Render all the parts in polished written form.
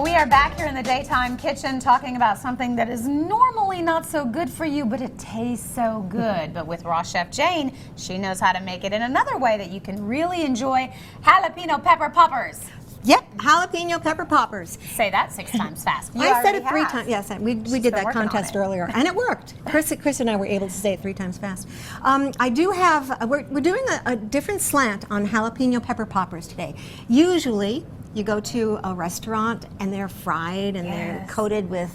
We are back here in the daytime kitchen talking about something that is normally not so good for you, but it tastes so good. But with Raw Chef Jane, she knows how to make it in another way that you can really enjoy jalapeno pepper poppers. Yep, jalapeno pepper poppers. Say that 6 times fast. I said it 3 times. Yes, we did that contest earlier, and it worked. Chris and I were able to say it 3 times fast. I do have. We're doing a different slant on jalapeno pepper poppers today. Usually, you go to a restaurant and they're fried and they're coated with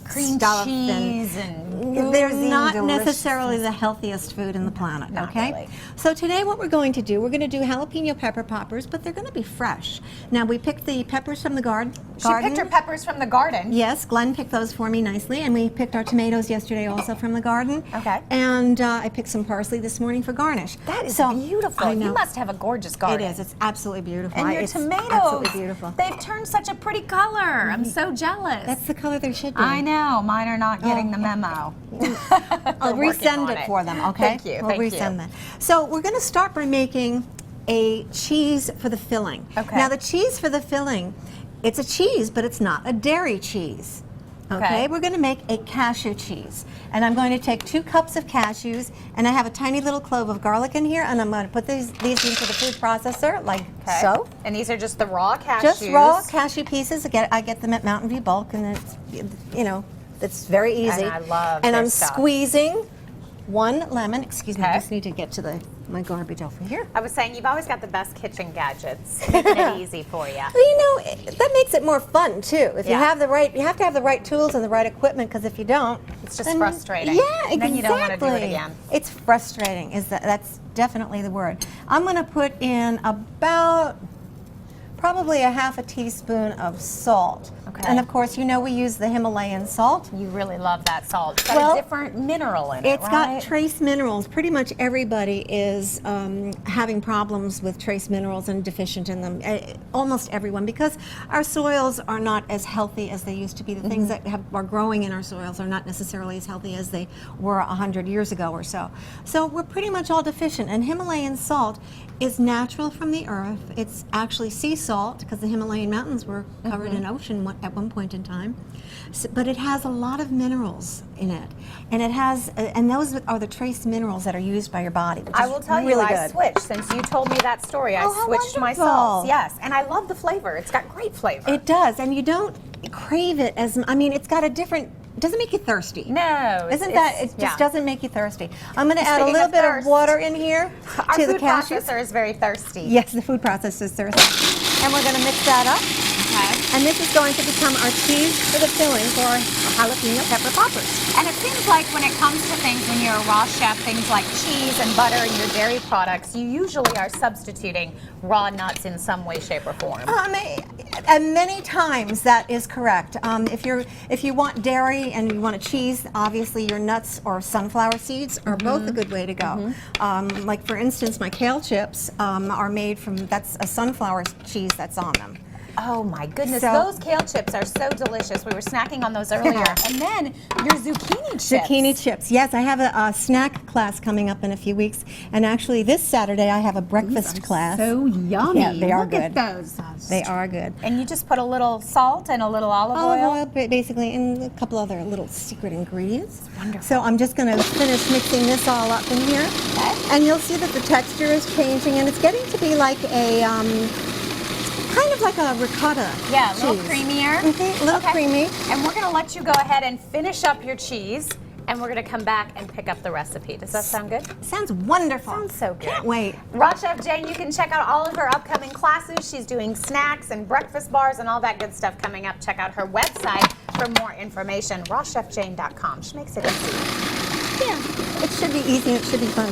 cream cheese and they're not necessarily the healthiest food in the planet. Okay, really. So today what we're going to do do jalapeno pepper poppers, but they're going to be fresh. Now we picked the peppers from the garden. She picked her peppers from the garden. Yes, Glenn picked those for me nicely, and we picked our tomatoes yesterday also from the garden. Okay. And I picked some parsley this morning for garnish. That is beautiful. You must have a gorgeous garden. It is. It's absolutely beautiful. And your tomatoes, absolutely beautiful. They've turned such a pretty color. I'm so jealous. That's the color they should be. I know. Mine are not getting the memo. I'll resend it for them, okay? Thank you. We'll resend that. So we're going to start by making a cheese for the filling. Okay. Now the cheese for the filling, it's a cheese, but it's not a dairy cheese. Okay, we're going to make a cashew cheese. And I'm going to take 2 cups of cashews, and I have a tiny little clove of garlic in here, and I'm going to put these into the food processor, like so. And these are just the raw cashews? Just raw cashew pieces. I get them at Mountain View Bulk, and it's, it's very easy. And I love And I'm stuff. squeezing 1 lemon. Excuse me, I just need to get to my garbage over here. I was saying, you've always got the best kitchen gadgets, making it easy for you. Well, that makes it more fun too. If you have you have to have the right tools and the right equipment, because if you don't, it's just frustrating. Yeah, exactly. Then you don't want to do it again. It's frustrating. That's definitely the word. I'm going to put in about probably a half a teaspoon of salt. Okay. And of course, we use the Himalayan salt. You really love that salt. It's got a different mineral in it, It's got trace minerals. Pretty much everybody is having problems with trace minerals and deficient in them. Almost everyone, because our soils are not as healthy as they used to be. The things that are growing in our soils are not necessarily as healthy as they were 100 years ago or so. So we're pretty much all deficient. And Himalayan salt is natural from the earth. It's actually sea salt, because the Himalayan mountains were covered in ocean at one point in time. So, but it has a lot of minerals in it, and and those are the trace minerals that are used by your body. I will tell you, I switched since you told me that story. I switched my salts. Yes, and I love the flavor. It's got great flavor. It does, and you don't crave it as. I mean, it's got a different. It doesn't make you thirsty. No, it just doesn't make you thirsty. I'm going to add a little bit of water in here to the cashews. Our food processor is very thirsty. Yes, the food processor is thirsty, and we're going to mix that up. Okay. And this is going to become our cheese for the filling for our jalapeno pepper poppers. And it seems like when it comes to things, when you're a raw chef, things like cheese and butter and your dairy products, you usually are substituting raw nuts in some way, shape, or form. And many times that is correct. If you want dairy and you want a cheese, obviously your nuts or sunflower seeds are both a good way to go. Like for instance, my kale chips are made from, that's a sunflower cheese that's on them. Oh my goodness, those kale chips are so delicious. We were snacking on those earlier. And then your zucchini chips. Zucchini chips, yes. I have a snack class coming up in a few weeks. And actually this Saturday I have a breakfast class. So yummy. Yeah, they are good. Look at those. They are good. And you just put a little salt and a little olive oil? Basically, and a couple other little secret ingredients. It's wonderful. So I'm just going to finish mixing this all up in here. Okay. And you'll see that the texture is changing, and it's getting to be like a kind of like a ricotta. Yeah, a cheese. little creamier. A little creamy. And we're going to let you go ahead and finish up your cheese, and we're going to come back and pick up the recipe. Does that sound good? Sounds wonderful. Sounds so good. Can't wait. Raw Chef Jane, you can check out all of her upcoming classes. She's doing snacks and breakfast bars and all that good stuff coming up. Check out her website for more information, rawchefjane.com. She makes it easy. Yeah, it should be easy. It should be fun.